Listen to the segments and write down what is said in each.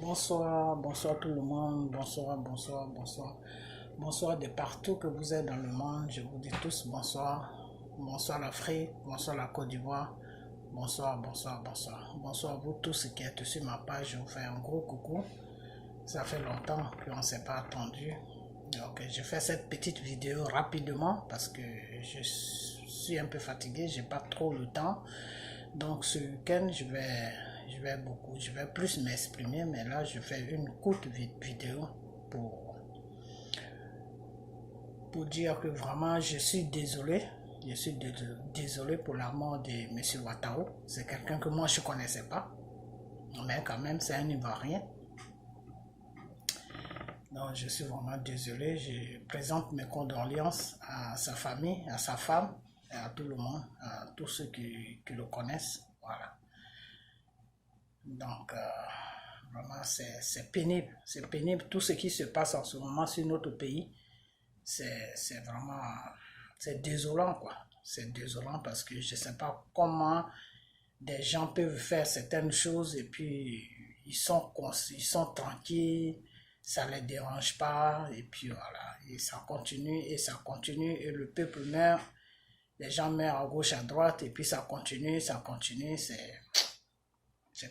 Bonsoir, bonsoir tout le monde, bonsoir, bonsoir, bonsoir. Bonsoir de partout que vous êtes dans le monde, je vous dis tous bonsoir. Bonsoir l'Afrique, bonsoir la Côte d'Ivoire, bonsoir, bonsoir, bonsoir. Bonsoir à vous tous qui êtes sur ma page, je vous fais un gros coucou. Ça fait longtemps qu'on ne s'est pas attendu. Donc je fais cette petite vidéo rapidement parce que je suis un peu fatigué, j'ai pas trop le temps. Donc ce week-end je vais plus m'exprimer, mais là je fais une courte vidéo pour dire que vraiment je suis désolé. Je suis désolé pour la mort de M. Ouattara. C'est quelqu'un que moi je ne connaissais pas, mais quand même c'est un Ivoirien. Donc je suis vraiment désolé. Je présente mes condoléances à sa famille, à sa femme, et à tout le monde, à tous ceux qui le connaissent. Voilà. Donc vraiment c'est pénible. C'est pénible tout ce qui se passe en ce moment sur notre pays. C'est vraiment, c'est désolant quoi. C'est désolant parce que je ne sais pas comment des gens peuvent faire certaines choses et puis ils sont tranquilles, ça ne les dérange pas et puis voilà, et ça continue et le peuple meurt, les gens meurent à gauche à droite et puis ça continue, c'est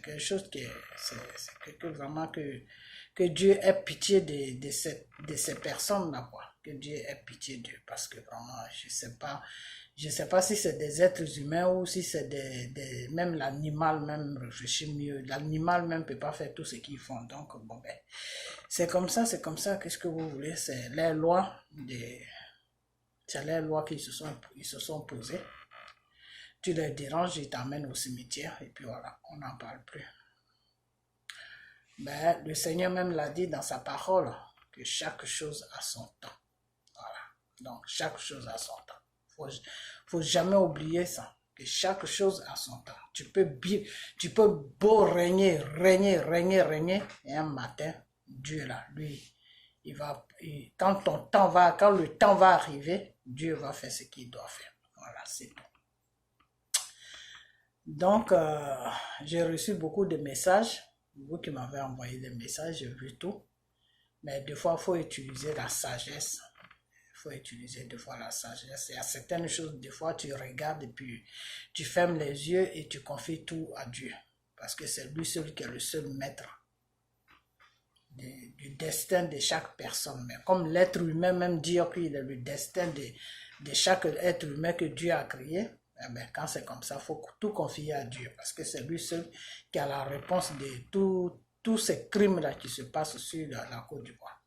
quelque chose c'est quelque vraiment que Dieu ait pitié de ces personnes-là, quoi. Que Dieu ait pitié d'eux, parce que vraiment, je sais pas si c'est des êtres humains ou si c'est même l'animal même réfléchit mieux. L'animal même peut pas faire tout ce qu'ils font. Donc, bon, ben, c'est comme ça, qu'est-ce que vous voulez? C'est les lois qui ils se sont posées. Tu les déranges, ils t'amènent au cimetière et puis voilà, on n'en parle plus. Ben, le Seigneur même l'a dit dans sa parole que chaque chose a son temps. Voilà. Donc, chaque chose a son temps. Faut jamais oublier ça, que chaque chose a son temps. Tu peux beau régner, et un matin, Dieu là, lui, quand le temps va arriver, Dieu va faire ce qu'il doit faire. Voilà, c'est tout. Donc, j'ai reçu beaucoup de messages. Vous qui m'avez envoyé des messages, j'ai vu tout. Mais des fois, il faut utiliser la sagesse. Il faut utiliser des fois la sagesse. Il y a certaines choses, des fois, tu regardes et puis tu fermes les yeux et tu confies tout à Dieu. Parce que c'est lui seul qui est le seul maître du destin de chaque personne. Mais comme l'être humain, même dire qu'il est le destin de chaque être humain que Dieu a créé, eh bien, quand c'est comme ça, il faut tout confier à Dieu. Parce que c'est lui seul qui a la réponse de tous ces crimes-là qui se passent sur la Côte d'Ivoire.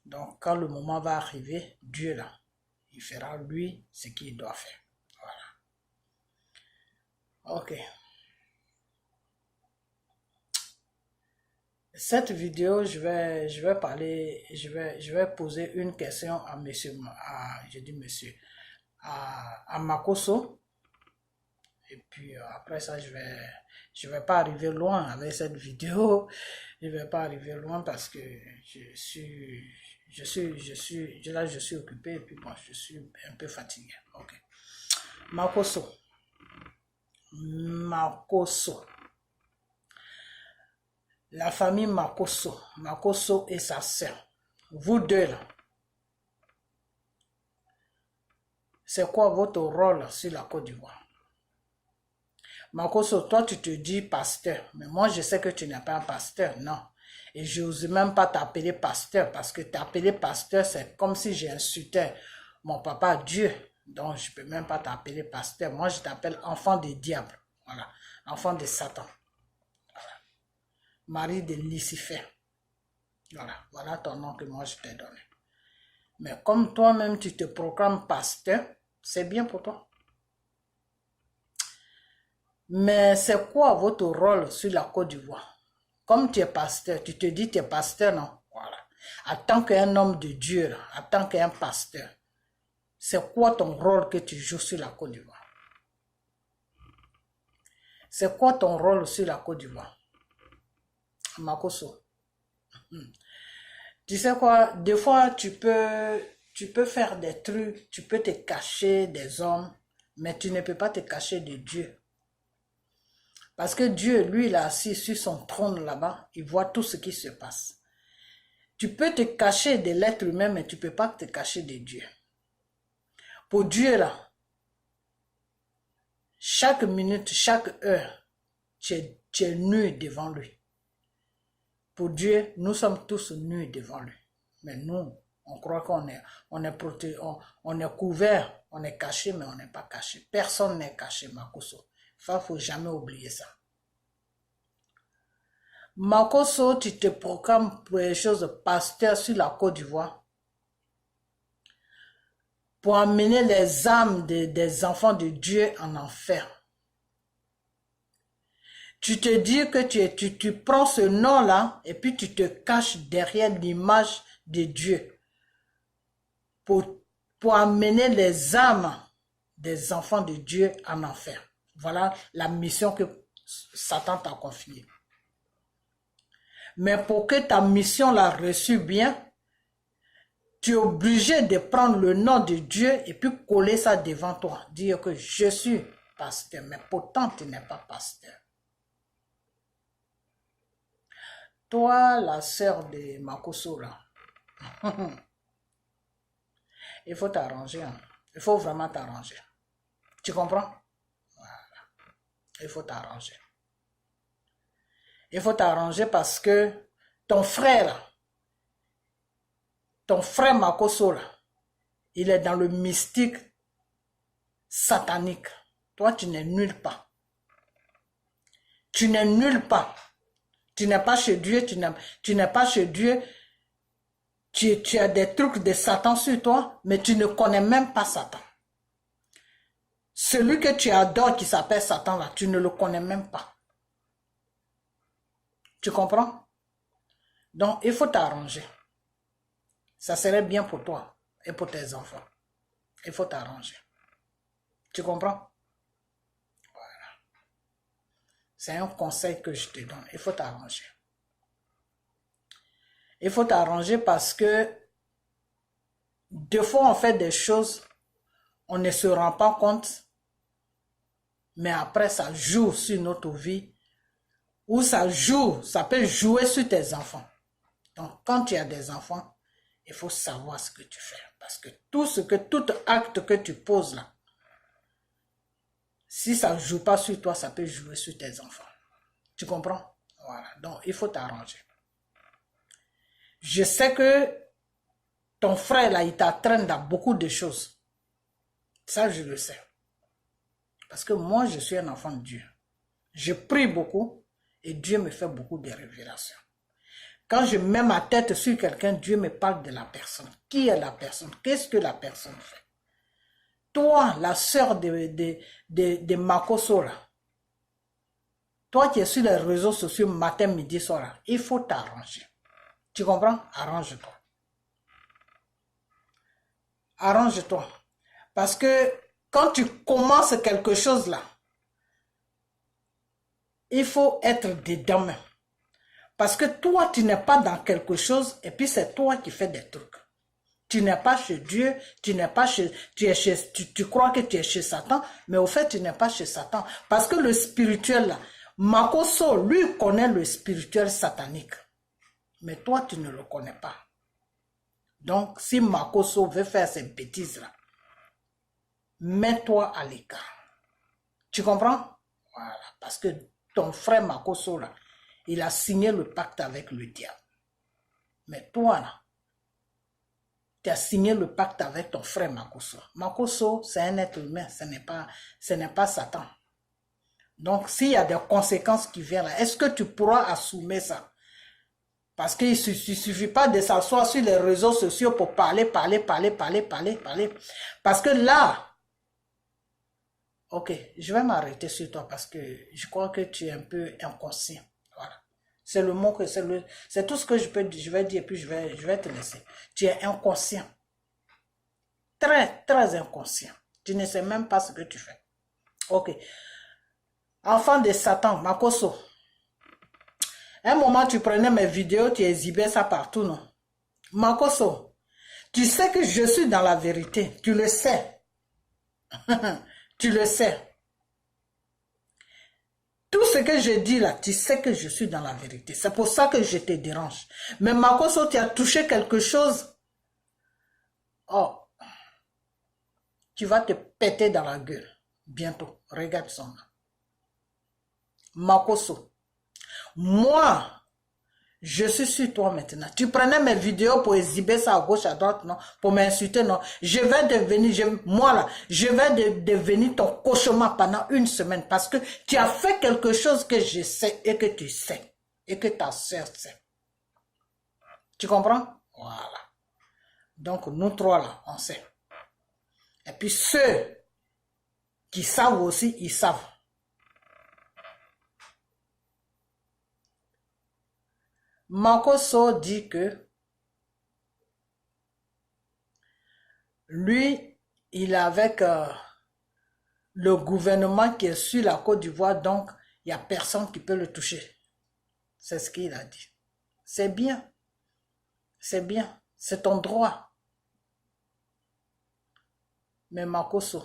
Donc, quand le moment va arriver, Dieu là, il fera lui ce qu'il doit faire. Voilà. Ok. Cette vidéo, je vais poser une question à à Makosso. Et puis après ça, je vais pas arriver loin avec cette vidéo. Je vais pas arriver loin parce que là, je suis occupé et puis bon, je suis un peu fatigué. Ok. Makosso. La famille Makosso et sa sœur. Vous deux là. C'est quoi votre rôle sur la Côte d'Ivoire? Makosso, toi tu te dis pasteur, mais moi je sais que tu n'es pas un pasteur, non. Et je n'ose même pas t'appeler pasteur, parce que t'appeler pasteur, c'est comme si j'insultais mon papa Dieu. Donc je ne peux même pas t'appeler pasteur. Moi je t'appelle enfant de diable. Voilà, enfant de Satan. Voilà. Mari de Lucifer. Voilà ton nom que moi je t'ai donné. Mais comme toi-même tu te proclames pasteur, c'est bien pour toi. Mais c'est quoi votre rôle sur la Côte d'Ivoire? Comme tu es pasteur, tu te dis tu es pasteur, non? Voilà. En tant qu'un homme de Dieu, en tant qu'un pasteur, c'est quoi ton rôle que tu joues sur la Côte d'Ivoire? C'est quoi ton rôle sur la Côte d'Ivoire? Makosso. Tu sais quoi? Des fois, tu peux faire des trucs, tu peux te cacher des hommes, mais tu ne peux pas te cacher de Dieu. Parce que Dieu, lui, il est assis sur son trône là-bas. Il voit tout ce qui se passe. Tu peux te cacher de l'être humain, mais tu ne peux pas te cacher de Dieu. Pour Dieu, là, chaque minute, chaque heure, tu es nu devant lui. Pour Dieu, nous sommes tous nus devant lui. Mais nous, on croit on est protégé, on est couvert, on est caché, mais on n'est pas caché. Personne n'est caché, Makoso. Il ne faut jamais oublier ça. Makoso, tu te proclames pour les choses de pasteur sur la Côte d'Ivoire pour amener les âmes des enfants de Dieu en enfer. Tu te dis que tu prends ce nom-là et puis tu te caches derrière l'image de Dieu pour amener les âmes des enfants de Dieu en enfer. Voilà la mission que Satan t'a confiée. Mais pour que ta mission l'a reçue bien, tu es obligé de prendre le nom de Dieu et puis coller ça devant toi. Dire que je suis pasteur, mais pourtant tu n'es pas pasteur. Toi, la sœur de Makoso, là, il faut t'arranger. Hein. Il faut vraiment t'arranger. Tu comprends? Voilà. Il faut t'arranger. Il faut t'arranger parce que ton frère Makoso, là, il est dans le mystique satanique. Toi, tu n'es nulle part. Tu n'es nulle part. Tu n'es pas chez Dieu, tu n'es pas chez Dieu. Tu as des trucs de Satan sur toi, mais tu ne connais même pas Satan. Celui que tu adores qui s'appelle Satan, là, tu ne le connais même pas. Tu comprends? Donc, il faut t'arranger. Ça serait bien pour toi et pour tes enfants. Il faut t'arranger. Tu comprends? Voilà. C'est un conseil que je te donne. Il faut t'arranger. Il faut t'arranger parce que des fois on fait des choses, on ne se rend pas compte, mais après ça joue sur notre vie, ou ça peut jouer sur tes enfants. Donc quand tu as des enfants, il faut savoir ce que tu fais. Parce que tout acte que tu poses là, si ça ne joue pas sur toi, ça peut jouer sur tes enfants. Tu comprends? Voilà, donc il faut t'arranger. Je sais que ton frère là, il t'entraîne dans beaucoup de choses. Ça, je le sais. Parce que moi, je suis un enfant de Dieu. Je prie beaucoup et Dieu me fait beaucoup de révélations. Quand je mets ma tête sur quelqu'un, Dieu me parle de la personne. Qui est la personne? Qu'est-ce que la personne fait? Toi, la sœur de Makoso là, toi qui es sur les réseaux sociaux matin, midi, soir, il faut t'arranger. Tu comprends? Arrange-toi. Arrange-toi. Parce que quand tu commences quelque chose là, il faut être dedans même. Parce que toi, tu n'es pas dans quelque chose et puis c'est toi qui fais des trucs. Tu n'es pas chez Dieu, tu n'es pas chez, tu crois que tu es chez Satan, mais au fait, tu n'es pas chez Satan. Parce que le spirituel là, Makoso, lui, connaît le spirituel satanique. Mais toi, tu ne le connais pas. Donc, si Makoso veut faire ces bêtises-là, mets-toi à l'écart. Tu comprends? Voilà. Parce que ton frère Makoso, là, il a signé le pacte avec le diable. Mais toi, là, tu as signé le pacte avec ton frère Makoso. Makoso, c'est un être humain, ce n'est pas Satan. Donc, s'il y a des conséquences qui viennent là, est-ce que tu pourras assumer ça? Parce qu'il ne suffit pas de s'asseoir sur les réseaux sociaux pour parler. Parce que là, ok, je vais m'arrêter sur toi parce que je crois que tu es un peu inconscient. Voilà. C'est le mot que c'est tout ce que je vais dire, puis je vais te laisser. Tu es inconscient. Très, très inconscient. Tu ne sais même pas ce que tu fais. Ok. Enfant de Satan, Makoso. Un moment, tu prenais mes vidéos, tu exhibais ça partout, non? Makoso, tu sais que je suis dans la vérité. Tu le sais. Tu le sais. Tout ce que je dis là, tu sais que je suis dans la vérité. C'est pour ça que je te dérange. Mais Makoso, tu as touché quelque chose. Oh, tu vas te péter dans la gueule. Bientôt. Regarde son nom. Makoso. Moi, je suis sur toi maintenant. Tu prenais mes vidéos pour exhiber ça à gauche, à droite, non? Pour m'insulter, non? Je vais devenir, moi là, je vais devenir ton cauchemar pendant une semaine parce que tu as fait quelque chose que je sais et que tu sais. Et que ta soeur sait. Tu comprends? Voilà. Donc, nous trois là, on sait. Et puis ceux qui savent aussi, ils savent. Makoso dit que lui, il est avec le gouvernement qui est sur la Côte d'Ivoire, donc il n'y a personne qui peut le toucher. C'est ce qu'il a dit. C'est bien. C'est bien. C'est ton droit. Mais Makoso,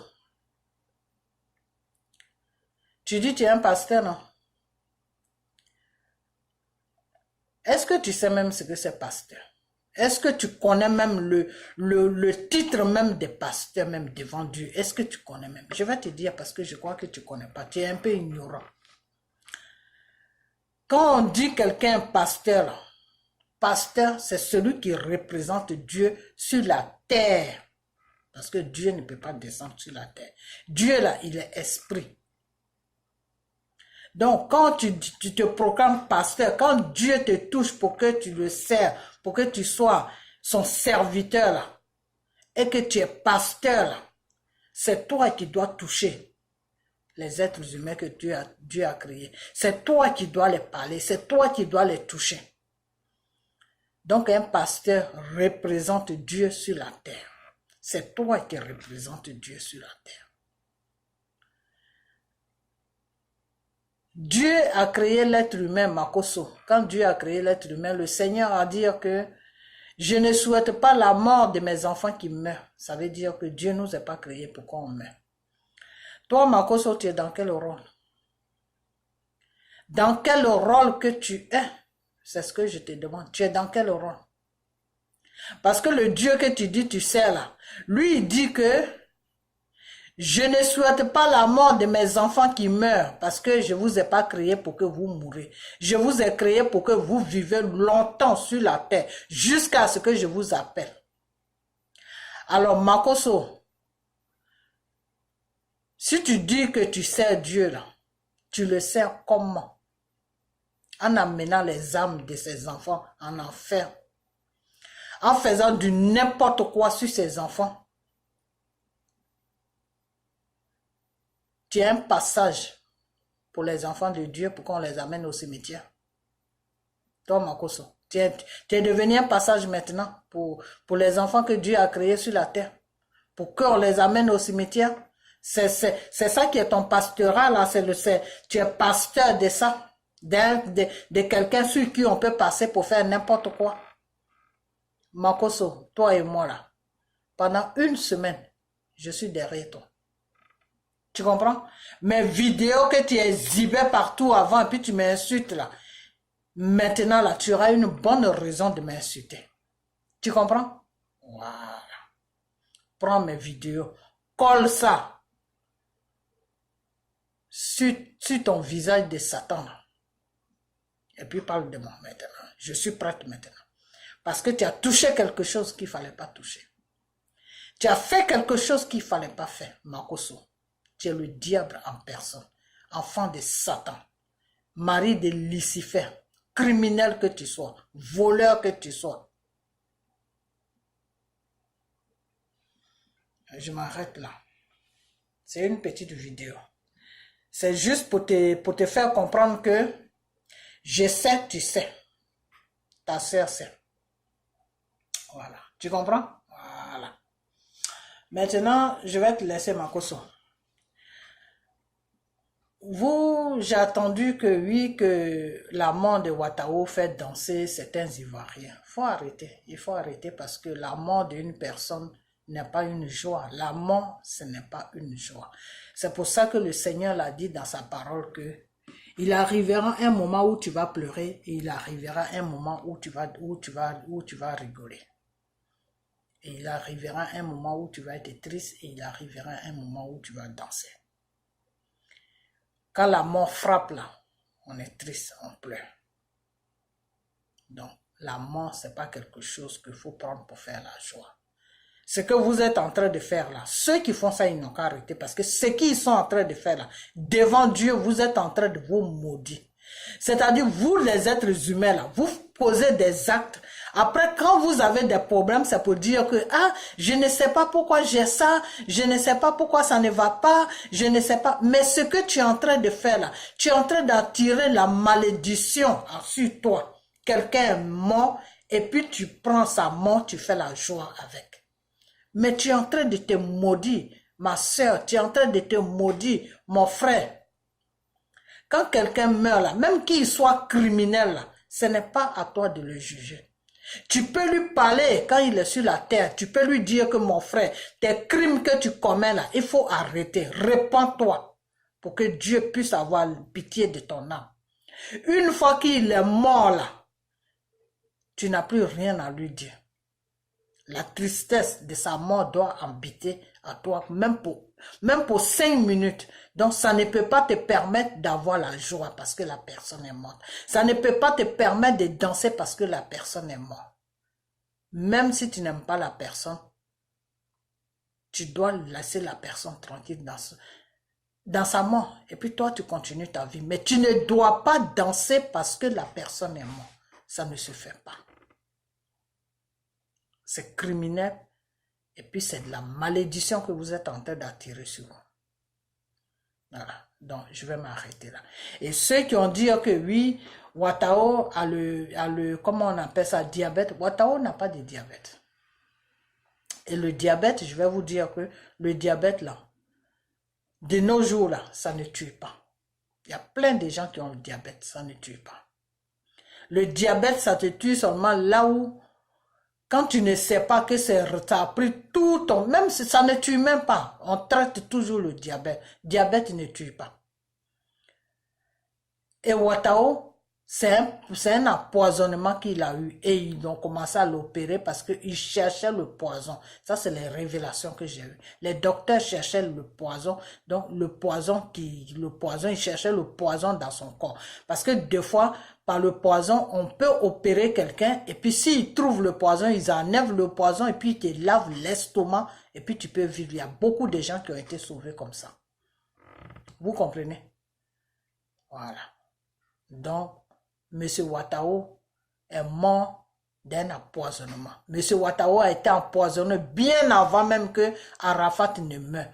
tu dis que tu es un pasteur, non? Est-ce que tu sais même ce que c'est pasteur? Est-ce que tu connais même le titre même des pasteurs même devant Dieu? Est-ce que tu connais même? Je vais te dire parce que je crois que tu ne connais pas. Tu es un peu ignorant. Quand on dit quelqu'un pasteur, pasteur, c'est celui qui représente Dieu sur la terre. Parce que Dieu ne peut pas descendre sur la terre. Dieu là, il est esprit. Donc, quand tu te proclames pasteur, quand Dieu te touche pour que tu le sers, pour que tu sois son serviteur là, et que tu es pasteur là, c'est toi qui dois toucher les êtres humains que Dieu a créés. C'est toi qui dois les parler, c'est toi qui dois les toucher. Donc, un pasteur représente Dieu sur la terre. C'est toi qui représente Dieu sur la terre. Dieu a créé l'être humain, Makoso. Quand Dieu a créé l'être humain, le Seigneur a dit que je ne souhaite pas la mort de mes enfants qui meurent. Ça veut dire que Dieu ne nous a pas créés pour qu'on meure. Toi, Makoso, tu es dans quel rôle? Dans quel rôle que tu es? C'est ce que je te demande. Tu es dans quel rôle? Parce que le Dieu que tu dis, tu sais là, lui il dit que je ne souhaite pas la mort de mes enfants qui meurent parce que je ne vous ai pas créé pour que vous mourrez. Je vous ai créé pour que vous vivez longtemps sur la terre jusqu'à ce que je vous appelle. Alors, Makoso, si tu dis que tu sers Dieu là, tu le sers comment? En amenant les âmes de ses enfants en enfer. En faisant du n'importe quoi sur ses enfants. Tu as un passage pour les enfants de Dieu pour qu'on les amène au cimetière. Toi, Makoso, tu es devenu un passage maintenant pour les enfants que Dieu a créés sur la terre. Pour qu'on les amène au cimetière. C'est ça qui est ton pastorat là. Tu es pasteur de ça. De quelqu'un sur qui on peut passer pour faire n'importe quoi. Makoso, toi et moi là, pendant une semaine, je suis derrière toi. Tu comprends? Mes vidéos que tu exhibais partout avant et puis tu m'insultes là. Maintenant là, tu auras une bonne raison de m'insulter. Tu comprends? Voilà. Prends mes vidéos, colle ça sur ton visage de Satan là. Et puis parle de moi maintenant. Je suis prête maintenant. Parce que tu as touché quelque chose qu'il ne fallait pas toucher. Tu as fait quelque chose qu'il ne fallait pas faire, Makoso. Tu es le diable en personne. Enfant de Satan. Mari de Lucifer. Criminel que tu sois. Voleur que tu sois. Je m'arrête là. C'est une petite vidéo. C'est juste pour te faire comprendre que je sais, tu sais. Ta soeur sait. Voilà. Tu comprends? Voilà. Maintenant, je vais te laisser Makoso. J'ai attendu que oui, que la mort de Ouattao fait danser certains Ivoiriens. Il faut arrêter parce que la mort d'une personne n'est pas une joie. La mort, ce n'est pas une joie. C'est pour ça que le Seigneur l'a dit dans sa parole que Il arrivera un moment où tu vas pleurer et il arrivera un moment où tu vas rigoler. Et il arrivera un moment où tu vas être triste et il arrivera un moment où tu vas danser. Quand la mort frappe là, on est triste, on pleure. Donc, la mort, ce n'est pas quelque chose qu'il faut prendre pour faire la joie. Ce que vous êtes en train de faire là, ceux qui font ça, ils n'ont qu'à arrêter parce que ce qu'ils sont en train de faire là, devant Dieu, vous êtes en train de vous maudire. C'est-à-dire, vous les êtres humains là, vous posez des actes. Après, quand vous avez des problèmes, c'est pour dire que, ah, je ne sais pas pourquoi j'ai ça, je ne sais pas pourquoi ça ne va pas, je ne sais pas. Mais ce que tu es en train de faire là, tu es en train d'attirer la malédiction sur toi. Quelqu'un est mort et puis tu prends sa mort, tu fais la joie avec. Mais tu es en train de te maudire, ma soeur, tu es en train de te maudire, mon frère. Quand quelqu'un meurt là, même qu'il soit criminel là, ce n'est pas à toi de le juger. Tu peux lui parler quand il est sur la terre, tu peux lui dire que mon frère, tes crimes que tu commets là, il faut arrêter, répands-toi pour que Dieu puisse avoir pitié de ton âme. Une fois qu'il est mort là, tu n'as plus rien à lui dire. La tristesse de sa mort doit habiter à toi, même pour 5 minutes. Donc, ça ne peut pas te permettre d'avoir la joie parce que la personne est morte. Ça ne peut pas te permettre de danser parce que la personne est morte. Même si tu n'aimes pas la personne, tu dois laisser la personne tranquille dans sa mort. Et puis toi, tu continues ta vie. Mais tu ne dois pas danser parce que la personne est morte. Ça ne se fait pas. C'est criminel. Et puis c'est de la malédiction que vous êtes en train d'attirer sur vous. Voilà. Donc je vais m'arrêter là. Et ceux qui ont dit que oui, Ouattao a le comment on appelle ça, diabète. Ouattao n'a pas de diabète. Et le diabète, je vais vous dire que le diabète là, de nos jours là, ça ne tue pas. Il y a plein de gens qui ont le diabète, ça ne tue pas. Le diabète, ça te tue seulement là où quand tu ne sais pas que ça a pris tout ton... Même si ça ne tue même pas. On traite toujours le diabète. Diabète ne tue pas. Et Ouattao, c'est un empoisonnement qu'il a eu. Et ils ont commencé à l'opérer parce qu'ils cherchaient le poison. Ça, c'est les révélations que j'ai eues. Les docteurs cherchaient le poison. Donc, ils cherchaient le poison dans son corps. Parce que des fois... Par le poison, on peut opérer quelqu'un et puis s'ils trouvent le poison, ils enlèvent le poison et puis ils te lavent l'estomac et puis tu peux vivre. Il y a beaucoup de gens qui ont été sauvés comme ça. Vous comprenez? Voilà. Donc, M. Ouattao est mort d'un empoisonnement. M. Ouattao a été empoisonné bien avant même que Arafat ne meure.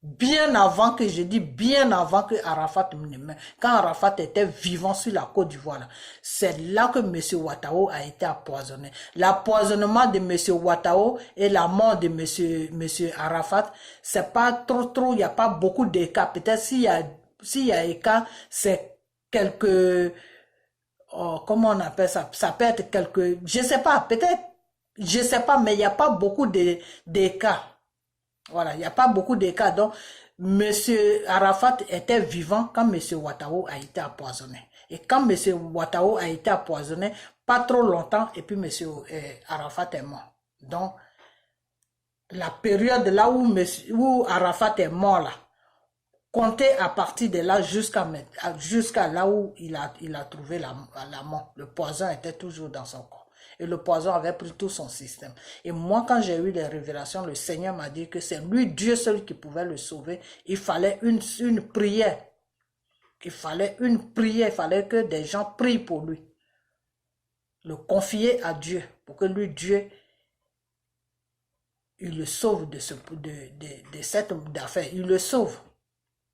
Bien avant que, je dis bien avant que Arafat ne meure. Quand Arafat était vivant sur la Côte d'Ivoire, c'est là que M. Ouattao a été empoisonné. L'empoisonnement de M. Ouattao et la mort de M. Arafat, c'est pas trop, il n'y a pas beaucoup d'écart. Peut-être s'il y a écart, c'est quelques, comment on appelle ça? Ça peut être quelques, je sais pas, peut-être, je sais pas, mais il n'y a pas beaucoup d'écart. Voilà, il n'y a pas beaucoup de cas. Donc, M. Arafat était vivant quand M. Ouattao a été empoisonné. Et quand M. Ouattao a été empoisonné, pas trop longtemps, et puis M. Arafat est mort. Donc, la période là où Arafat est mort, là, comptez à partir de là jusqu'à là où il a trouvé la mort. Le poison était toujours dans son corps. Et le poison avait pris tout son système. Et moi, quand j'ai eu les révélations, le Seigneur m'a dit que c'est lui, Dieu seul, qui pouvait le sauver. Il fallait une prière. Il fallait une prière. Il fallait que des gens prient pour lui. Le confier à Dieu. Pour que lui, Dieu, il le sauve de cette affaire. Il le sauve.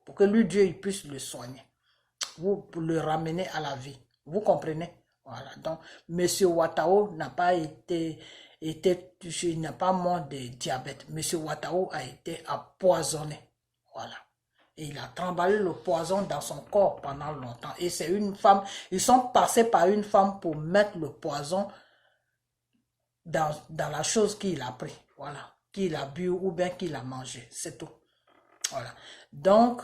Pour que lui, Dieu, il puisse le soigner. Pour le ramener à la vie. Vous comprenez? Voilà, donc M. Ouattao n'a pas été touché, il n'a pas mort de diabète. M. Ouattao a été empoisonné. Voilà. Et il a tremballé le poison dans son corps pendant longtemps. Et c'est une femme, ils sont passés par une femme pour mettre le poison dans la chose qu'il a pris. Voilà. Qu'il a bu ou bien qu'il a mangé. C'est tout. Voilà. Donc,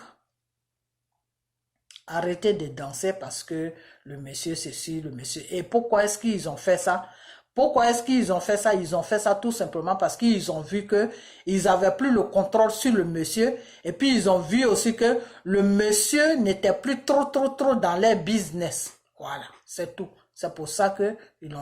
Arrêtez de danser parce que le monsieur ceci, le monsieur... Et pourquoi est-ce qu'ils ont fait ça? Pourquoi est-ce qu'ils ont fait ça? Ils ont fait ça tout simplement parce qu'ils ont vu que ils n'avaient plus le contrôle sur le monsieur. Et puis ils ont vu aussi que le monsieur n'était plus trop dans leur business. Voilà, c'est tout. C'est pour ça que ils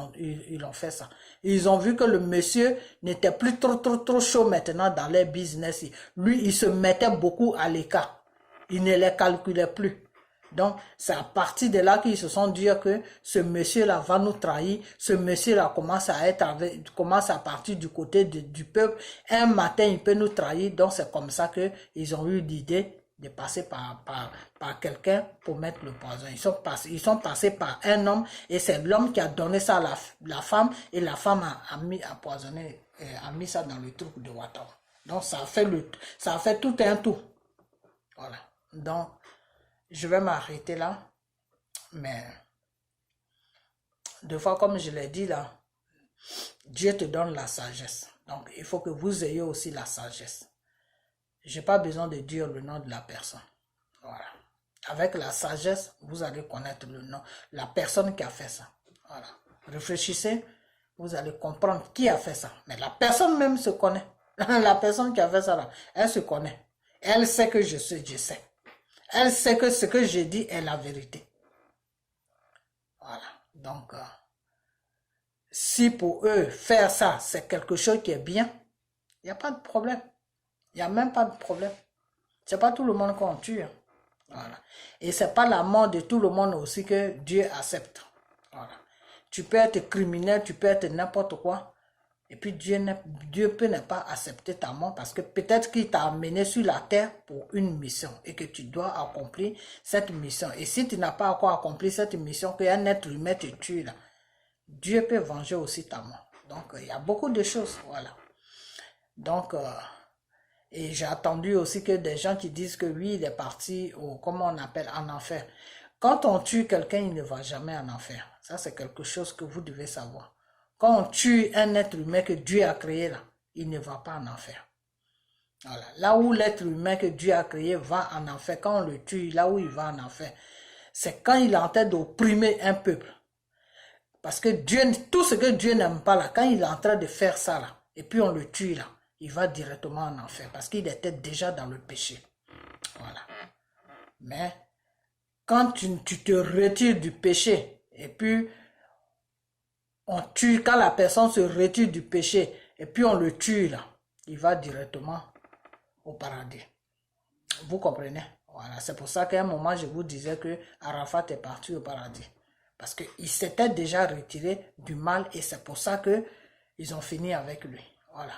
ont fait ça. Ils ont vu que le monsieur n'était plus trop chaud maintenant dans leur business. Lui, il se mettait beaucoup à l'écart. Il ne les calculait plus. Donc, c'est à partir de là qu'ils se sont dit que ce monsieur-là va nous trahir. Ce monsieur-là commence à partir du côté du peuple. Un matin, il peut nous trahir. Donc, c'est comme ça qu'ils ont eu l'idée de passer par quelqu'un pour mettre le poison. Ils sont passés par un homme et c'est l'homme qui a donné ça à la femme et la femme a poisonné, a mis ça dans le truc de Ouattara. Donc, ça a fait tout un tout. Voilà. Donc, je vais m'arrêter là, mais deux fois, comme je l'ai dit là, Dieu te donne la sagesse. Donc, il faut que vous ayez aussi la sagesse. Je n'ai pas besoin de dire le nom de la personne. Voilà. Avec la sagesse, vous allez connaître le nom, la personne qui a fait ça. Voilà. Réfléchissez, vous allez comprendre qui a fait ça. Mais la personne même se connaît. La personne qui a fait ça là, elle se connaît. Elle sait que je sais. Elle sait que ce que j'ai dit est la vérité. Voilà. Donc, si pour eux, faire ça, c'est quelque chose qui est bien, il n'y a pas de problème. Il n'y a même pas de problème. C'est pas tout le monde qu'on tue. Voilà. Et c'est pas la mort de tout le monde aussi que Dieu accepte. Voilà. Tu peux être criminel, tu peux être n'importe quoi. Et puis Dieu peut ne pas accepter ta mort parce que peut-être qu'il t'a amené sur la terre pour une mission et que tu dois accomplir cette mission. Et si tu n'as pas encore accompli cette mission, qu'un être humain te tue là, Dieu peut venger aussi ta mort. Donc il y a beaucoup de choses, voilà. Donc, et j'ai attendu aussi que des gens qui disent que oui, il est parti au, comment on appelle, en enfer. Quand on tue quelqu'un, il ne va jamais en enfer. Ça, c'est quelque chose que vous devez savoir. Quand on tue un être humain que Dieu a créé là, il ne va pas en enfer. Voilà. Là où l'être humain que Dieu a créé va en enfer, quand on le tue, là où il va en enfer, c'est quand il est en train d'opprimer un peuple. Parce que Dieu, tout ce que Dieu n'aime pas là, quand il est en train de faire ça là, et puis on le tue là, il va directement en enfer parce qu'il était déjà dans le péché. Voilà. Mais quand tu te retires du péché et puis on tue, quand la personne se retire du péché et puis on le tue là, il va directement au paradis. Vous comprenez? Voilà, c'est pour ça qu'à un moment je vous disais que Arafat est parti au paradis. Parce qu'il s'était déjà retiré du mal et c'est pour ça qu'ils ont fini avec lui. Voilà.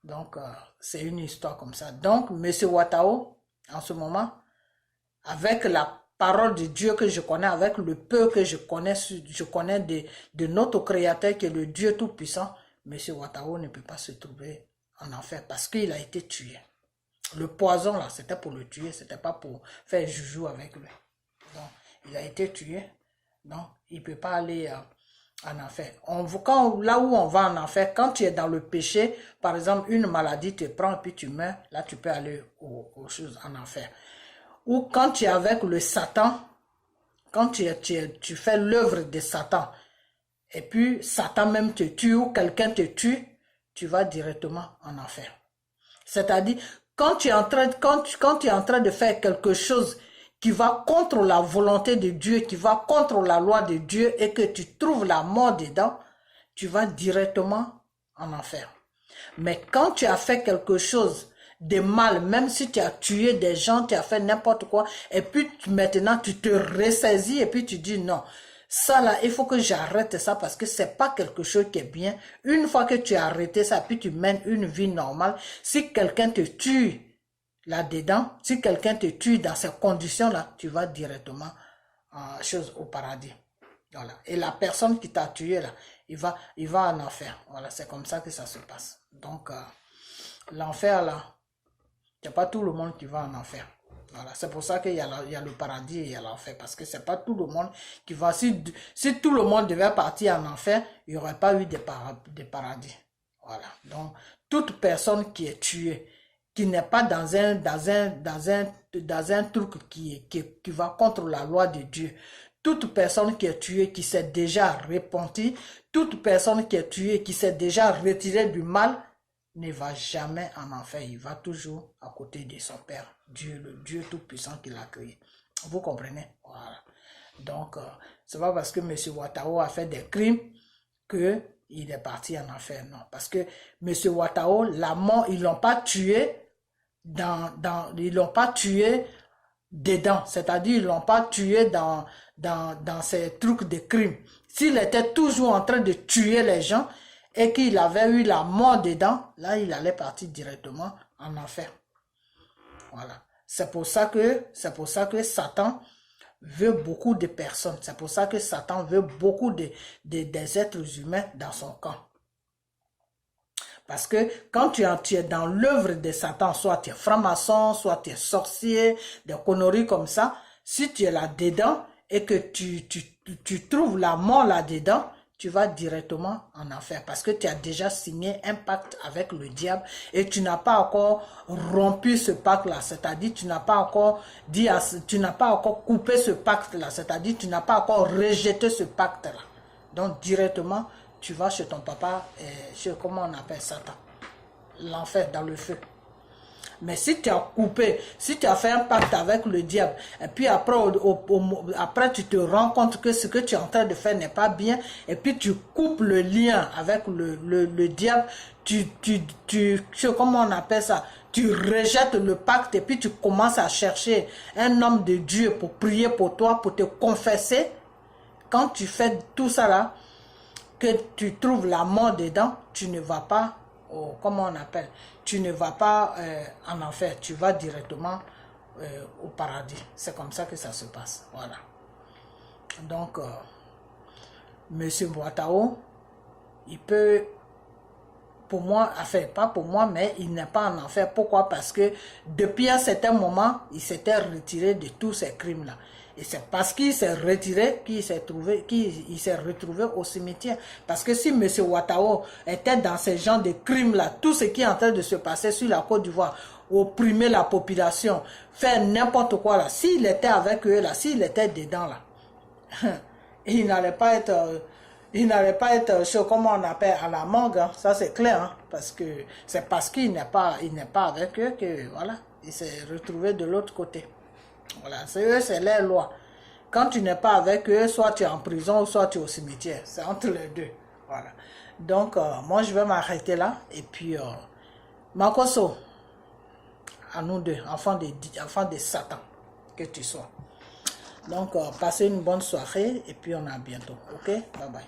Donc, c'est une histoire comme ça. Donc, M. Ouattara, en ce moment, avec la parole de Dieu que je connais, avec le peu que je connais de notre Créateur qui est le Dieu Tout-Puissant, M. Ouattara ne peut pas se trouver en enfer parce qu'il a été tué. Le poison, là, c'était pour le tuer, c'était pas pour faire joujou avec lui. Donc, il a été tué. Donc, il ne peut pas aller en enfer. Là où on va en enfer, quand tu es dans le péché, par exemple, une maladie te prend et puis tu meurs, là tu peux aller aux choses en enfer. Ou quand tu es avec le Satan, quand tu fais l'œuvre de Satan, et puis Satan même te tue ou quelqu'un te tue, tu vas directement en enfer. C'est-à-dire, quand tu es en train de faire quelque chose qui va contre la volonté de Dieu, qui va contre la loi de Dieu et que tu trouves la mort dedans, tu vas directement en enfer. Mais quand tu as fait quelque chose de mal, même si tu as tué des gens, tu as fait n'importe quoi, et puis maintenant tu te ressaisis et puis tu dis non, ça là, il faut que j'arrête ça parce que c'est pas quelque chose qui est bien. Une fois que tu as arrêté ça, puis tu mènes une vie normale, si quelqu'un te tue là-dedans, si quelqu'un te tue dans ces conditions-là, tu vas directement au paradis. Voilà. Et la personne qui t'a tué là, il va en enfer. Voilà, c'est comme ça que ça se passe. Donc, l'enfer là, il n'y a pas tout le monde qui va en enfer. Voilà, c'est pour ça qu'il y a le paradis et il y a l'enfer. Parce que c'est pas tout le monde qui va... Si tout le monde devait partir en enfer, il n'y aurait pas eu de paradis. Voilà. Donc, toute personne qui est tuée qui n'est pas dans un truc qui va contre la loi de Dieu. Toute personne qui est tuée, qui s'est déjà repentie, toute personne qui est tuée, qui s'est déjà retirée du mal, ne va jamais en enfer. Il va toujours à côté de son Père, Dieu, le Dieu Tout-Puissant qui l'a créé. Vous comprenez? Voilà. Donc, c'est pas parce que M. Ouattara a fait des crimes qu'il est parti en enfer. Non, parce que M. Ouattara, la mort, ils l'ont pas tué ils l'ont pas tué dedans. C'est-à-dire, ils l'ont pas tué dans ces trucs de crimes. S'il était toujours en train de tuer les gens et qu'il avait eu la mort dedans, là, il allait partir directement en enfer. Voilà. C'est pour ça que Satan veut beaucoup de personnes. C'est pour ça que Satan veut beaucoup des êtres humains dans son camp. Parce que quand tu es dans l'œuvre de Satan, soit tu es franc-maçon, soit tu es sorcier, des conneries comme ça, si tu es là-dedans et que tu trouves la mort là-dedans, tu vas directement en enfer parce que tu as déjà signé un pacte avec le diable et tu n'as pas encore rompu ce pacte-là, c'est-à-dire tu n'as pas encore coupé ce pacte-là, c'est-à-dire tu n'as pas encore rejeté ce pacte-là. Donc directement, tu vas chez ton papa, comment on appelle Satan, l'enfer, dans le feu. Mais si tu as coupé, si tu as fait un pacte avec le diable, et puis après tu te rends compte que ce que tu es en train de faire n'est pas bien, et puis tu coupes le lien avec le diable, comment on appelle ça, tu rejettes le pacte, et puis tu commences à chercher un homme de Dieu pour prier pour toi, pour te confesser. Quand tu fais tout ça là, que tu trouves la mort dedans, tu ne vas pas, comment on appelle, tu ne vas pas en enfer, tu vas directement au paradis. C'est comme ça que ça se passe. Voilà. Donc, Monsieur Ouattara, il peut, pour moi, enfin, pas pour moi, mais il n'est pas en enfer. Pourquoi? Parce que depuis un certain moment, il s'était retiré de tous ces crimes-là. Et c'est parce qu'il s'est retiré qu'il s'est retrouvé au cimetière. Parce que si M. Ouattara était dans ce genre de crimes-là, tout ce qui est en train de se passer sur la Côte d'Ivoire, opprimer la population, faire n'importe quoi là, s'il était avec eux là, s'il était dedans là, il n'allait pas être, comment on appelle, à la morgue, hein. Ça c'est clair, hein, parce que c'est parce qu'il n'est pas avec eux que, voilà, il s'est retrouvé de l'autre côté. Voilà, c'est leur loi. Quand tu n'es pas avec eux, soit tu es en prison, soit tu es au cimetière. C'est entre les deux. Voilà. Donc, moi, je vais m'arrêter là. Et puis, Makoso, à nous deux, enfants de Satan, que tu sois. Donc, passez une bonne soirée et puis on a bientôt. Ok? Bye bye.